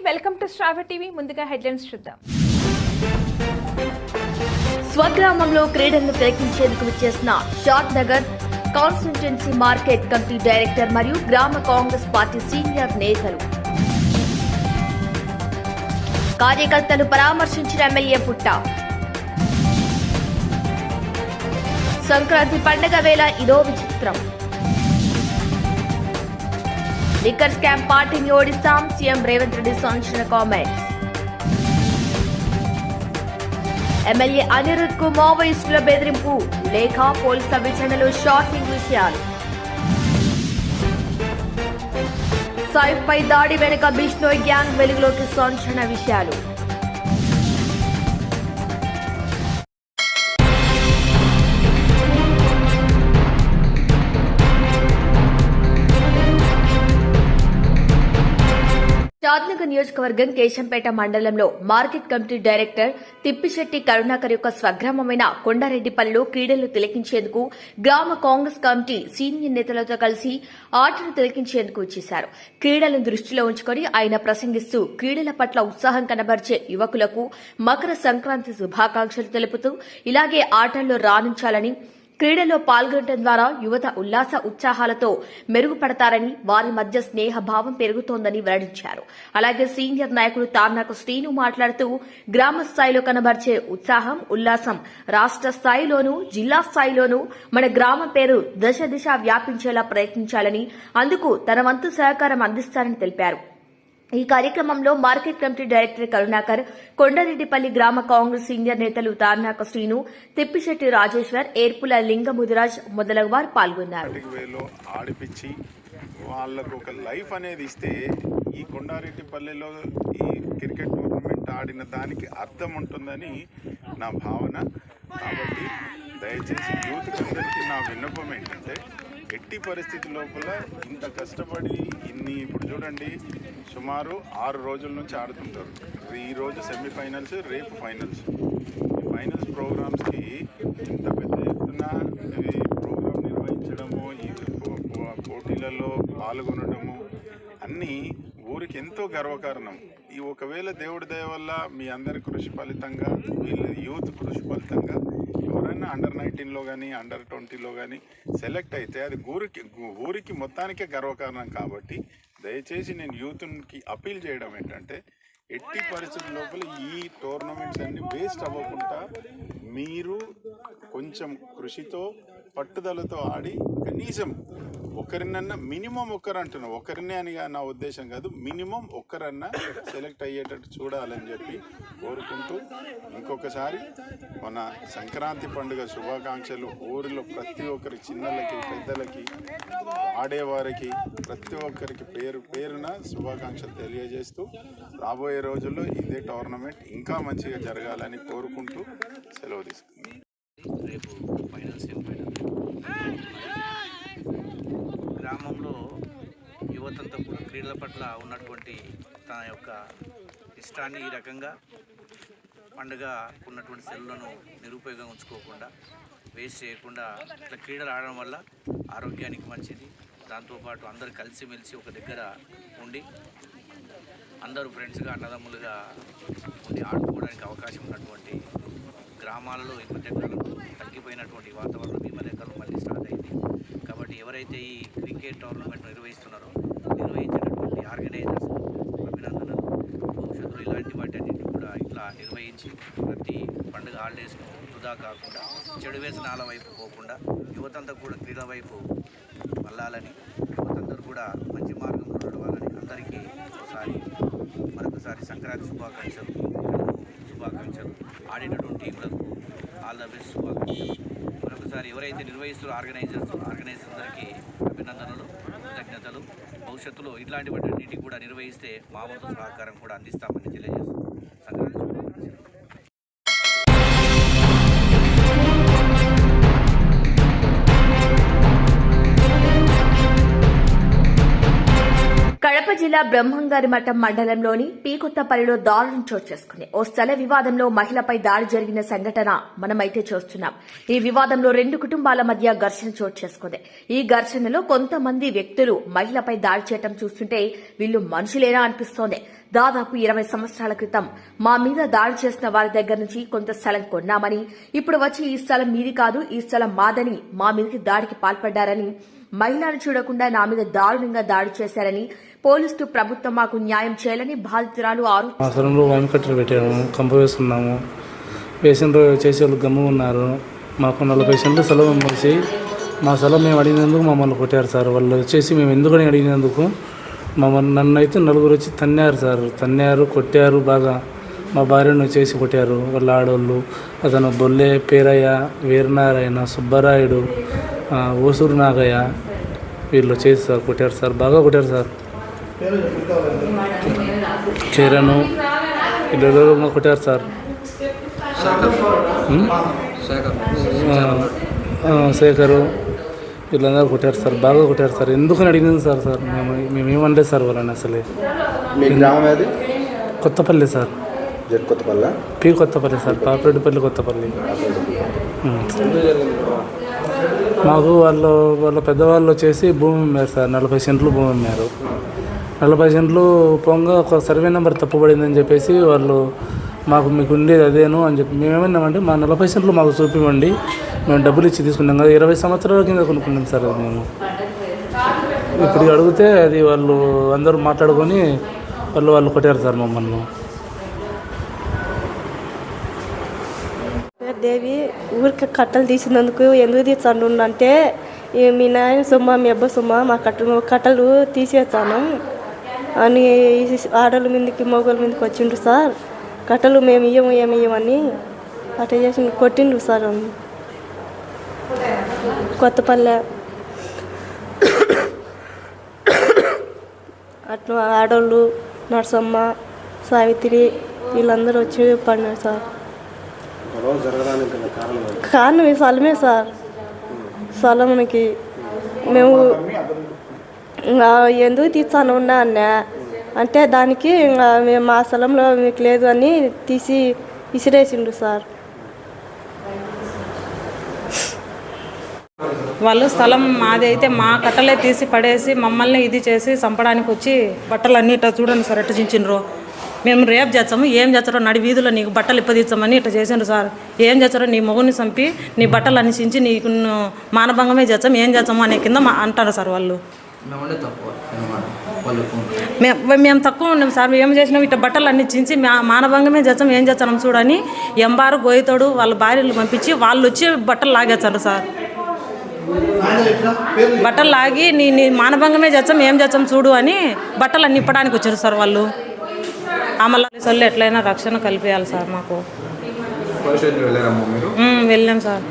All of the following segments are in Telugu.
Welcome to Sravya TV. ముందుగా హెడ్లైన్స్ చూద్దాం. స్వగ్రామంలో క్రీడలను తిలకించేందుకు విచ్చేసిన Shadnagar constituency market committee director మరియు గ్రామ కాంగ్రెస్ పార్టీ సీనియర్ నేతలు. కార్యకర్తలు పరామర్శించిన ఎమ్మెల్యే పుట్ట. సంక్రాంతి పండుగ వేళ ఇదో విచిత్రం. లిక్కర్ స్కామ్ పార్టీని ఓడిస్తాం, సీఎం రేవంత్ రెడ్డి సంచలన కామెంట్స్. ఎమ్మెల్యే అనిరుద్ కు మావోయిస్టుల బెదిరింపు లేఖ, పోలీసుల విచారణలో షాకింగ్ విషయాలు. సైఫ్ పై దాడి వెనుక బిష్నోయ్ గ్యాంగ్ వెలుగులోకి సంచలన విషయాలు. షాద్నగర్ నియోజకవర్గం కేశంపేట మండలంలో మార్కెట్ కమిటీ డైరెక్టర్ తిప్పిశెట్టి కరుణాకర్ యొక్క స్వగ్రామమైన కొండారెడ్డిపల్లిలో క్రీడలు తిలకించేందుకు గ్రామ కాంగ్రెస్ కమిటీ సీనియర్ నేతలతో కలిసి ఆటను తిలకించేందుకు వచ్చేశారు. క్రీడలను దృష్టిలో ఉంచుకుని ఆయన ప్రసంగిస్తూ క్రీడల పట్ల ఉత్సాహం కనబరిచే యువకులకు మకర సంక్రాంతి శుభాకాంక్షలు తెలుపుతూ ఇలాగే ఆటల్లో రాణించాలని, క్రీడల్లో పాల్గొనడం ద్వారా యువత ఉల్లాస ఉత్సాహాలతో మెరుగుపడతారని, వారి మధ్య స్నేహభావం పెరుగుతోందని వెల్లడించారు. అలాగే సీనియర్ నాయకుడు తార్నాక శ్రీను మాట్లాడుతూ గ్రామ స్థాయిలో కనబర్చే ఉత్సాహం, ఉల్లాసం రాష్ట్ర స్థాయిలోనూ జిల్లా స్థాయిలోనూ మన గ్రామం పేరు దశ దిశ వ్యాపించేలా ప్రయత్నించాలని, అందుకు తన వంతు సహకారం అందిస్తారని తెలిపారు. ఈ కార్యక్రమంలో market committee director Karunakar, Kondareddipalli గ్రామ కాంగ్రెస్ సీనియర్ నేతలు తార్నాక శ్రీను, తిప్పిశెట్టి రాజేశ్వర్, ఏర్పుల లింగముదిరాజ్ మొదలగు వారు పాల్గొన్నారు. ఆడిపించి వాళ్ళకు ఒక లైఫ్ అనేది ఇస్తే ఈ కొండారెడ్డిపల్లిలో ఈ క్రికెట్ టోర్నమెంట్ ఆడిన దానికి అర్థం ఉంటుందని నా భావన. కాబట్టి దయచేసి యూత్ అందరికీ నా విన్నపం ఏంటంటే, ఎట్టి పరిస్థితి లోపల ఇంత కష్టపడి ఇప్పుడు చూడండి, సుమారు 6 రోజుల నుంచి ఆడుతుంటారు. ఈ రోజు సెమీఫైనల్స్, రేపు ఫైనల్స్. ఈ ఫైనల్స్ ప్రోగ్రామ్స్కి ఇంత పెద్ద ఎత్తున ఈ ప్రోగ్రాం నిర్వహించడము, ఈ పోటీలలో పాల్గొనడము అన్నీ ఊరికి ఎంతో గర్వకారణం. ఈ ఒకవేళ దేవుడి దయ వల్ల మీ అందరి కృషి ఫలితంగా, వీళ్ళ యూత్ కృషి ఫలితంగా ఎవరైనా అండర్-19లో కానీ అండర్-20లో కానీ సెలెక్ట్ అయితే అది ఊరికి మొత్తానికే గర్వకారణం. కాబట్టి దయచేసి నేను యూత్కి అపీల్ చేయడం ఏంటంటే, ఎట్టి పరిస్థితుల లోపల ఈ టోర్నమెంట్స్ అన్ని వేస్ట్ అవ్వకుండా మీరు కొంచెం కృషితో పట్టుదలతో ఆడి కనీసం ఒకరినన్నా, మినిమం ఒక్కరు అంటున్నా, ఒకరినే అని నా ఉద్దేశం కాదు, మినిమం ఒక్కరన్నా సెలెక్ట్ అయ్యేటట్టు చూడాలని చెప్పి కోరుకుంటూ, ఇంకొకసారి మన సంక్రాంతి పండుగ శుభాకాంక్షలు. ఊరిలో ప్రతి ఒక్కరి, చిన్నలకి పెద్దలకి, ఆడేవారికి ప్రతి ఒక్కరికి పేరు పేరున శుభాకాంక్షలు తెలియజేస్తూ, రాబోయే రోజుల్లో ఇదే టోర్నమెంట్ ఇంకా మంచిగా జరగాలని కోరుకుంటూ సెలవు తీసుకుంది. రేపు ఫైనల్, సెమీఫైనల్. గ్రామంలో యువతంతా కూడా క్రీడల పట్ల ఉన్నటువంటి తన యొక్క ఇష్టాన్ని ఈ రకంగా పండుగ ఉన్నటువంటి సెలవులను నిరుపయోగంగా ఉంచుకోకుండా, వేస్ట్ చేయకుండా ఇట్లా క్రీడలు ఆడడం వల్ల ఆరోగ్యానికి మంచిది. దాంతోపాటు అందరు కలిసిమెలిసి ఒక దగ్గర ఉండి అందరూ ఫ్రెండ్స్గా, అన్నదమ్ములుగా ఉండి ఆడుకోవడానికి అవకాశం ఉన్నటువంటి గ్రామాలలో ఈ మధ్యకాలంలో తగ్గిపోయినటువంటి వాతావరణం ఈ మధ్యకాలం మళ్ళీ స్టార్ట్ అయింది. కాబట్టి ఎవరైతే ఈ క్రికెట్ టోర్నమెంట్ నిర్వహిస్తున్నారో, నిర్వహించేటటువంటి ఆర్గనైజర్స్ అభినందనలు. భవిష్యత్తులో ఇలాంటి వాటన్నింటినీ కూడా ఇట్లా నిర్వహించి ప్రతి పండుగ హాలిడేస్ను వృధా కాకుండా, చెడు వ్యసనాల వైపు పోకుండా యువతంతా కూడా క్రీడల వైపు మళ్ళాలని, యువతందరూ కూడా మంచి మార్గంలో నడవాలని అందరికీ మరొకసారి సంక్రాంతి శుభాకాంక్షలు. ఆడేటటువంటి టీంలకు ఆల్ ద బెస్ట్ శుభాకాంక్షలు. మరొకసారి ఎవరైతే నిర్వహిస్తారో ఆర్గనైజర్స్ అందరికీ అభినందనలు, కృతజ్ఞతలు. భవిష్యత్తులో ఇట్లాంటి వాటన్నిటిని కూడా నిర్వహిస్తే మా వంతు సహకారం కూడా అందిస్తామని తెలియజేస్తాం. సంక్రాంతి శుభాకాంక్షలు. కడప కడప జిల్లా బ్రహ్మంగారి మఠం మండలంలోని పీకొత్తపల్లిలో దారుణం చోటు చేసుకుంది. ఓ స్థల వివాదంలో మహిళపై దాడి జరిగిన సంఘటన మనమైతే చూస్తున్నాం. ఈ వివాదంలో 2 కుటుంబాల మధ్య ఘర్షణ చోటు చేసుకుంది. ఈ ఘర్షణలో కొంతమంది వ్యక్తులు మహిళపై దాడి చేయడం చూస్తుంటే వీళ్లు మనుషులేనా అనిపిస్తోంది. దాదాపు 20 సంవత్సరాల క్రితం మా మీద దాడి చేసిన వారి దగ్గర నుంచి కొంత స్థలం కొన్నామని, ఇప్పుడు వచ్చి ఈ స్థలం మీది కాదు, ఈ స్థలం మాదని మా మీదకి దాడికి పాల్పడ్డారని, మహిళను చూడకుండా నా మీద దారుణంగా దాడి చేశారని, పోలీసులు ప్రభుత్వం మాకు న్యాయం చేయాలని బాధితురాలు మా స్థలంలో వైన్ కట్టలు పెట్టాము, కంప వేస్తున్నాము. పేషెంట్ చేసే వాళ్ళు గమ్ము ఉన్నారు. మాకు 40 సెంట్లు స్థలం వచ్చి మా స్థలం మేము అడిగినందుకు మమ్మల్ని కొట్టారు సార్. వాళ్ళు వచ్చేసి మేము ఎందుకని అడిగినందుకు నన్ను అయితే 4 వచ్చి తన్నారు సార్. తన్నారు, కొట్టారు బాగా. మా భార్యను వచ్చేసి కొట్టారు వాళ్ళ ఆడవాళ్ళు. అతను బొల్లె పేరయ్య, వీరనారాయణ, సుబ్బరాయుడు, ఓసూరు నాగయ్య వీళ్ళు వచ్చేసి సార్ కొట్టారు సార్, బాగా కొట్టారు సార్. చరణు వీళ్ళు కొట్టారు సార్. శేఖరు వీళ్ళందరూ కొట్టారు సార్, బాగా కొట్టారు సార్. ఎందుకని అడిగింది సార్ మేమేమనలేదు సార్ వాళ్ళని. అసలే Kothapalli sir, P Kothapalli sir, Papireddipalli Kothapalli. మాకు వాళ్ళ పెద్దవాళ్ళు వచ్చేసి భూమి అమ్మారు సార్. 40 సెంట్లు భూమి అమ్మారు. 40 సెంట్లు పొంగ ఒక సర్వే నెంబర్ తప్పుపడిందని చెప్పేసి వాళ్ళు మీకు ఉండేది అదేను అని చెప్పి మేమేమన్నామంటే మా 40 సెంట్లు మాకు చూపివ్వండి, మేము డబ్బులు ఇచ్చి తీసుకున్నాం కదా. 20 సంవత్సరాల కింద కొనుక్కున్నాం సార్ అది మేము. ఇప్పుడు అడిగితే అది వాళ్ళు అందరూ మాట్లాడుకొని వాళ్ళు కొట్టారు సార్ మమ్మల్ని. దేవి ఊరికి కట్టలు తీసినందుకు ఎందుకు తీసాను అంటే, మీ నాయన సొమ్మ, మీ అబ్బ సొమ్మ, మా కట్టలు తీసేస్తాను అని ఆడోళ్ళ మీదకి మొగోళ్ళ మీదకి వచ్చిండ్రు సార్. కట్టలు మేము ఇయ్యమని అట్లా చేసి కొట్టిండ్రు సార్. కొత్తపల్లె అట్లా ఆడోళ్ళు, నర్సమ్మ, సావిత్రి వీళ్ళందరూ వచ్చి పడినారు సార్. కారణం ఈ స్థలమే సార్. స్థలంకి మేము ఎందుకు తీస్తాను ఉన్నా అన్న అంటే దానికి మేము మా స్థలంలో మీకు లేదు అని తీసి విసిరేసిండు సార్. వాళ్ళు స్థలం మాది అయితే మా కట్టలే తీసి పడేసి మమ్మల్ని ఇది చేసి చంపడానికి వచ్చి బట్టలన్నీ ఇట్లా చూడండి సార్ ఎట్లా చించిండ్రు. మేము రేపు చేస్తాము, ఏం చేస్తారో నడి వీధిలో నీకు బట్టలు ఇప్పదీస్తామని ఇట్లా చేసిండ్రు సార్. ఏం చేస్తారో నీ మొగుని చంపి నీ బట్టలు అన్ని చించి నీకు మానభంగమే చేస్తాం, ఏం చేస్తాము అనే కింద అంటారు సార్ వాళ్ళు. మేము తక్కువ ఉన్నాం సార్. ఏం చేసినాం ఇట్లా బట్టలు అన్ని చించి మానభంగమే చేస్తాం, ఏం చేస్తాం చూడని ఎంబారు గోయితోడు వాళ్ళ భార్యలు పంపించి వాళ్ళు వచ్చి బట్టలు లాగేస్తారు సార్. బట్టలు లాగి నీ మానభంగమే చేస్తాం, ఏం చేస్తాం చూడు అని బట్టలు అన్ని ఇప్పడానికి వచ్చారు సార్ వాళ్ళు. అమలు ఎట్లయినా రక్షణ కల్పించాలి సార్ మాకు. వెళ్ళాం సార్,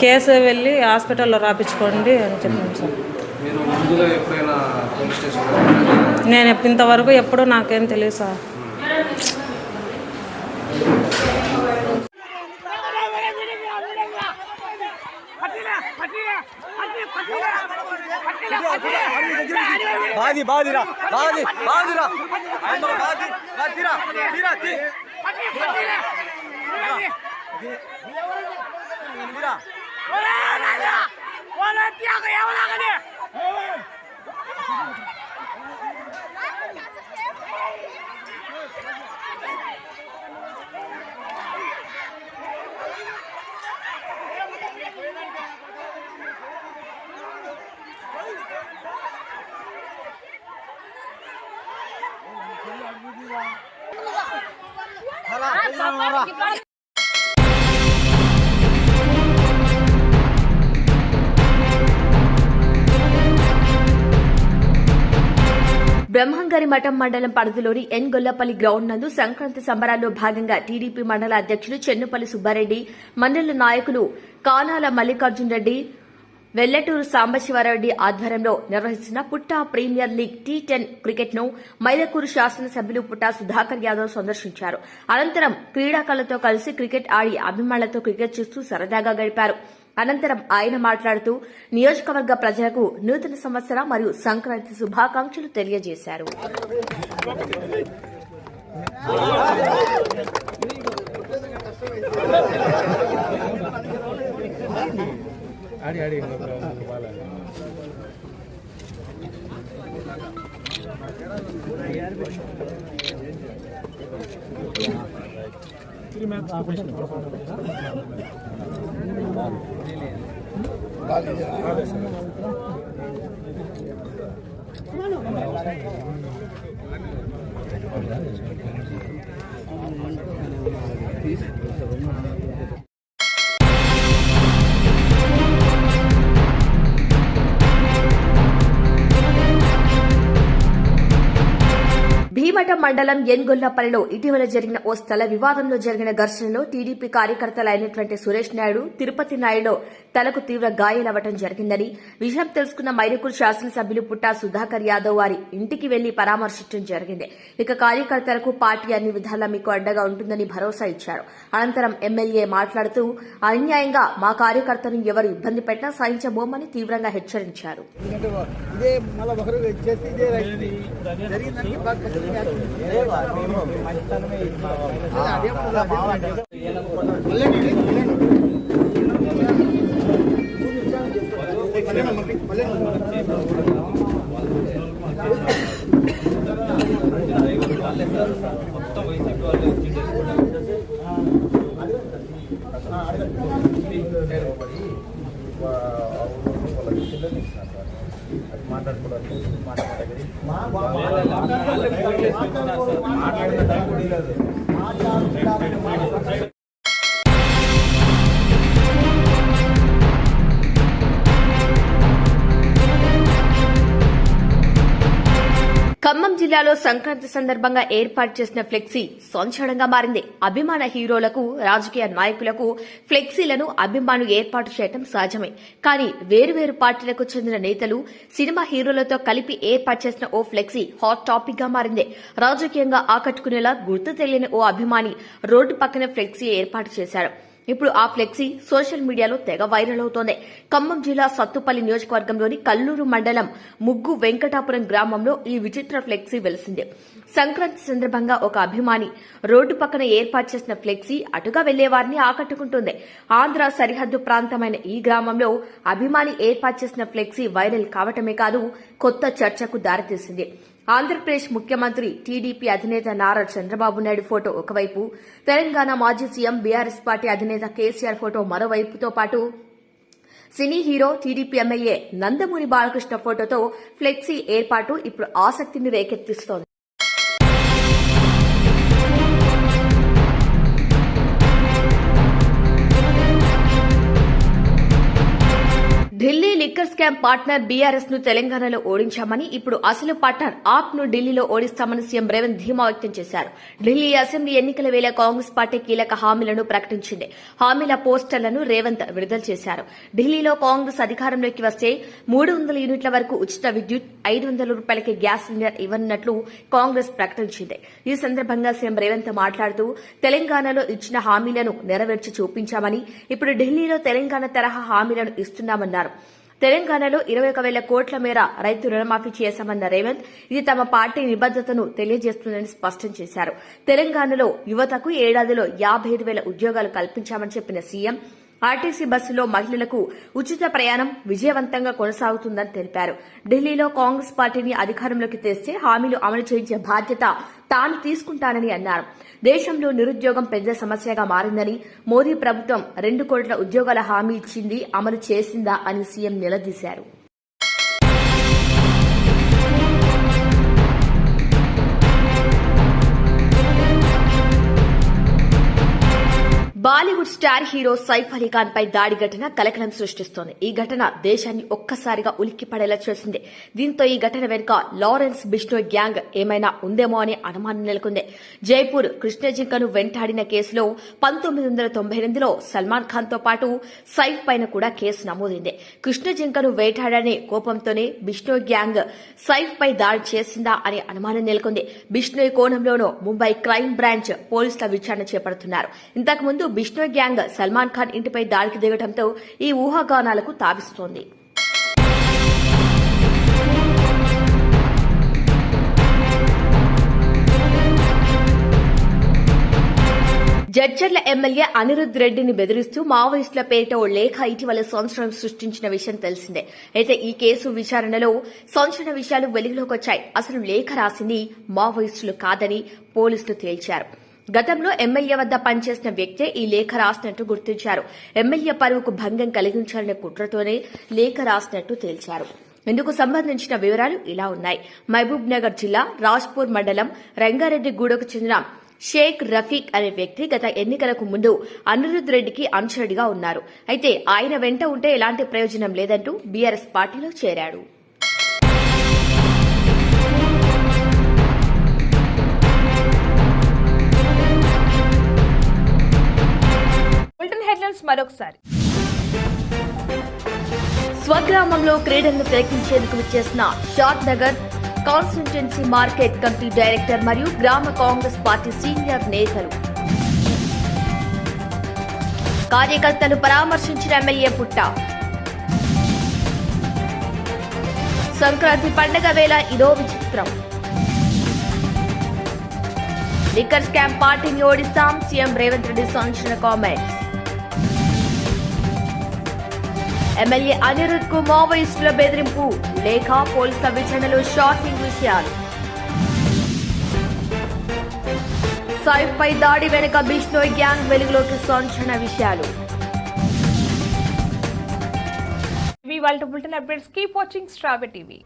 కేసు వెళ్ళి హాస్పిటల్లో రాపించుకోండి అని చెప్పాను సార్. నేను ఇంతవరకు ఎప్పుడూ నాకేం తెలియదు సార్. బాది బాదిరా బాది బాదిరా ఆయన బాది తీరా తీరా తీరా ఓలా త్యాగ ఎవలాగనే బ్రహ్మంగారి మఠం మండలం పరిధిలోని ఎన్ గొల్లపల్లి గ్రౌండ్ నందు సంక్రాంతి సంబరాల్లో భాగంగా టీడీపీ మండల అధ్యక్షులు చెన్నుపల్లి సుబ్బారెడ్డి, మండల నాయకులు కానాల మల్లికార్జున్ రెడ్డి, వెల్లటూరు సాంబశివరెడ్డి ఆధ్వర్యంలో నిర్వహిస్తున్న పుట్టా ప్రీమియర్ లీగ్ T10 క్రికెట్ ను మైలకూరు శాసనసభ్యులు పుట్టా సుధాకర్ యాదవ్ సందర్శించారు. అనంతరం క్రీడాకారులతో కలిసి క్రికెట్ ఆడి అభిమానులతో క్రికెట్ చూస్తూ సరదాగా గడిపారు. అనంతరం ఆయన మాట్లాడుతూ నియోజకవర్గ ప్రజలకు నూతన సంవత్సర మరియు సంక్రాంతి శుభాకాంక్షలు తెలియజేశారు. భీమట మండలం ఎన్గొల్లపల్లిలో ఇటీవల జరిగిన ఓ స్థల వివాదంలో జరిగిన ఘర్షణలో టీడీపీ కార్యకర్తలైనటువంటి సురేష్ నాయుడు, తిరుపతి నాయుడులో తలకు తీవ్ర గాయాలవ్వడం జరిగిందని విషయం తెలుసుకున్న మైదుకూరు శాసనసభ్యులు పుట్టా సుధాకర్ యాదవ్ వారి ఇంటికి వెళ్లి పరామర్శించడం జరిగింది. ఇక కార్యకర్తలకు పార్టీ అన్ని విధాలా మీకు అండగా ఉంటుందని భరోసా ఇచ్చారు. అనంతరం ఎమ్మెల్యే మాట్లాడుతూ అన్యాయంగా మా కార్యకర్తను ఎవరు ఇబ్బంది పెట్టినా సహించబోమని తీవ్రంగా హెచ్చరించారు. ఖమ్మం జిల్లాలో సంక్రాంతి సందర్భంగా ఏర్పాటు చేసిన ఫ్లెక్సీ సంచలనంగా మారింది. అభిమాన హీరోలకు, రాజకీయ నాయకులకు ఫ్లెక్సీలను అభిమానులు ఏర్పాటు చేయడం సహజమే. కానీ వేరువేరు పార్టీలకు చెందిన నేతలు, సినిమా హీరోలతో కలిపి ఏర్పాటు చేసిన ఓ ఫ్లెక్సీ హాట్ టాపిక్ గా మారింది. రాజకీయంగా ఆకట్టుకునేలా గుర్తు తెలియని ఓ అభిమాని రోడ్డు పక్కన ఫ్లెక్సీ ఏర్పాటు చేశారు. ఇప్పుడు ఆ ఫ్లెక్సీ సోషల్ మీడియాలో తెగ వైరల్ అవుతోంది. ఖమ్మం జిల్లా సత్తుపల్లి నియోజకవర్గంలోని కల్లూరు మండలం ముగ్గు వెంకటాపురం గ్రామంలో ఈ విచిత్ర ఫ్లెక్సీ వెలిసింది. సంక్రాంతి సందర్భంగా ఒక అభిమాని రోడ్డు పక్కన ఏర్పాటు చేసిన ఫ్లెక్సీ అటుగా వెళ్లేవారిని ఆకట్టుకుంటోంది. ఆంధ్ర సరిహద్దు ప్రాంతమైన ఈ గ్రామంలో అభిమాని ఏర్పాటు చేసిన ఫ్లెక్సీ వైరల్ కావటమే కాదు, కొత్త చర్చకు దారితీసింది. ఆంధ్రప్రదేశ్ ముఖ్యమంత్రి టీడీపీ అధినేత నారా చంద్రబాబు నాయుడు ఫోటో ఒకవైపు, తెలంగాణ మాజీ సీఎం బీఆర్ఎస్ పార్టీ అధినేత కేసీఆర్ ఫోటో మరోవైపుతో పాటు cine hero, TDP MLA Nandamuri Balakrishna ఫోటోతో ఫ్లెక్సీ ఏర్పాటు ఇప్పుడు ఆసక్తిని రేకెత్తిస్తోంది. Delhi liquor scam partner BRS ను తెలంగాణలో ఓడించామని, ఇప్పుడు అసలు పార్ట్నర్ ఆప్ ను ఢిల్లీలో ఓడిస్తామని సీఎం రేవంత్ ధీమా వ్యక్తం చేశారు. ఢిల్లీ అసెంబ్లీ ఎన్నికల వేళ కాంగ్రెస్ పార్టీ కీలక హామీలను ప్రకటించింది. హామీల పోస్టర్లను రేవంత్ విడుదల చేశారు. ఢిల్లీలో కాంగ్రెస్ అధికారంలోకి వస్తే 300 యూనిట్ల వరకు ఉచిత విద్యుత్, 500 రూపాయలకి గ్యాస్ సిలిండర్ ఇవ్వనున్నట్లు కాంగ్రెస్ ప్రకటించింది. ఈ సందర్భంగా సీఎం రేవంత్ మాట్లాడుతూ తెలంగాణలో ఇచ్చిన హామీలను నెరవేర్చి చూపించామని, ఇప్పుడు ఢిల్లీలో తెలంగాణ తరహా హామీలను ఇస్తున్నామన్నారు. తెలంగాణలో 21,000 కోట్ల మేర రైతు రుణమాఫీ చేశామన్న రేవంత్ ఇది తమ పార్టీ నిబద్దతను తెలియజేస్తుందని స్పష్టం చేశారు. తెలంగాణలో యువతకు ఏడాదిలో 55,000 ఉద్యోగాలు కల్పించామని చెప్పిన సీఎం ఆర్టీసీ బస్సులో మహిళలకు ఉచిత ప్రయాణం విజయవంతంగా కొనసాగుతుందని తెలిపారు. ఢిల్లీలో కాంగ్రెస్ పార్టీని అధికారంలోకి తెస్తే హామీలు అమలు చేయించే బాధ్యత తాను తీసుకుంటానని అన్నారు. దేశంలో నిరుద్యోగం పెద్ద సమస్యగా మారిందని, మోదీ ప్రభుత్వం 2 కోట్ల ఉద్యోగాల హామీ ఇచ్చింది, అమలు చేసిందా అని సీఎం నిలదీశారు. బాలీవుడ్ స్టార్ హీరో సైఫ్ అలీ ఖాన్ పై దాడి ఘటన కలకలం సృష్టిస్తోంది. ఈ ఘటన దేశాన్ని ఒక్కసారిగా ఉలిక్కిపడేలా చేసింది. దీంతో ఈ ఘటన వెనుక లారెన్స్ బిష్నోయ్ గ్యాంగ్ ఏమైనా ఉందేమో అనే అనుమానం నెలకొంది. జైపూర్ కృష్ణజింకను వెంటాడిన కేసులో 1998లో సల్మాన్ ఖాన్ తో పాటు సైఫ్ పైన కూడా కేసు నమోదైంది. కృష్ణజింకను వేటాడనే కోపంతోనే బిష్నోయ్ గ్యాంగ్ సైఫ్ పై దాడి చేసిందా అనే అనుమానం నెలకొంది. బిష్నోయ్ కోణంలోనూ ముంబై క్రైమ్ బ్రాంచ్ పోలీసుల విచారణ చేపడుతున్నారు. ఇంతకుముందు బిష్నోయ్ గ్యాంగ్ గ్యాంగ్ సల్మాన్ ఖాన్ ఇంటిపై దాడికి దిగడంతో ఈ ఊహాగానాలకు తావిస్తోంది. జడ్చర్ల ఎమ్మెల్యే అనిరుద్ రెడ్డిని బెదిరిస్తూ మావోయిస్టుల పేరిట ఓ లేఖ ఇటీవల సంచలనం సృష్టించిన విషయం తెలిసిందే. అయితే ఈ కేసు విచారణలో సంచలన విషయాలు వెలుగులోకి వచ్చాయి. అసలు లేఖ రాసింది మావోయిస్టులు కాదని పోలీసులు తేల్చారు. గతంలో ఎమ్మెల్యే వద్ద పనిచేసిన వ్యక్తే ఈ లేఖ రాసినట్టు గుర్తించారు. ఎమ్మెల్యే పరువుకు భంగం కలిగించాలనే కుట్రతోనే లేఖ రాసినట్టు తేల్చారు. ఇందుకు సంబంధించిన వివరాలు ఇలా ఉన్నాయి. మహబూబ్ నగర్ జిల్లా రాజ్పూర్ మండలం రంగారెడ్డిగూడకు చెందిన షేక్ రఫీక్ అనే వ్యక్తి గత ఎన్నికలకు ముందు అనిరుద్ రెడ్డికి అనుచరుడిగా ఉన్నారు. అయితే ఆయన వెంట ఉంటే ఎలాంటి ప్రయోజనం లేదంటూ బీఆర్ఎస్ పార్టీలో చేరాడు. బులెటిన్ హెడ్లైన్స్ మరొకసారి. స్వగ్రామంలో క్రీడలను తిలకించేందుకు విచ్చేసిన Shadnagar constituency market committee director మరియు గ్రామ కాంగ్రెస్ పార్టీ సీనియర్ నేతలు. కార్యకర్తలు పరామర్శించిన ఎమ్మెల్యే పుట్ట. సంక్రాంతి పండుగ వేళ ఇదో విచిత్రం. లిక్కర్ స్కామ్ పార్టీని ఓడిస్తాం సీఎం రేవంత్ రెడ్డి సంచలన కామెంట్స్. ఎమ్మెల్యే అనిరుద్ కు మావోయిస్టుల బెదిరింపు లేఖ పోలీసుల విచారణలో షాకింగ్ విషయాలు. సైఫ్ పై దాడి వెనుక బిష్నోయ్ గ్యాంగ్ వెలుగులోకి సంచలన విషయాలు. ఇవి వాళ్ళ బులెటిన్ అప్డేట్స్. కీప్ వాచింగ్ స్ట్రాబె టీవీ.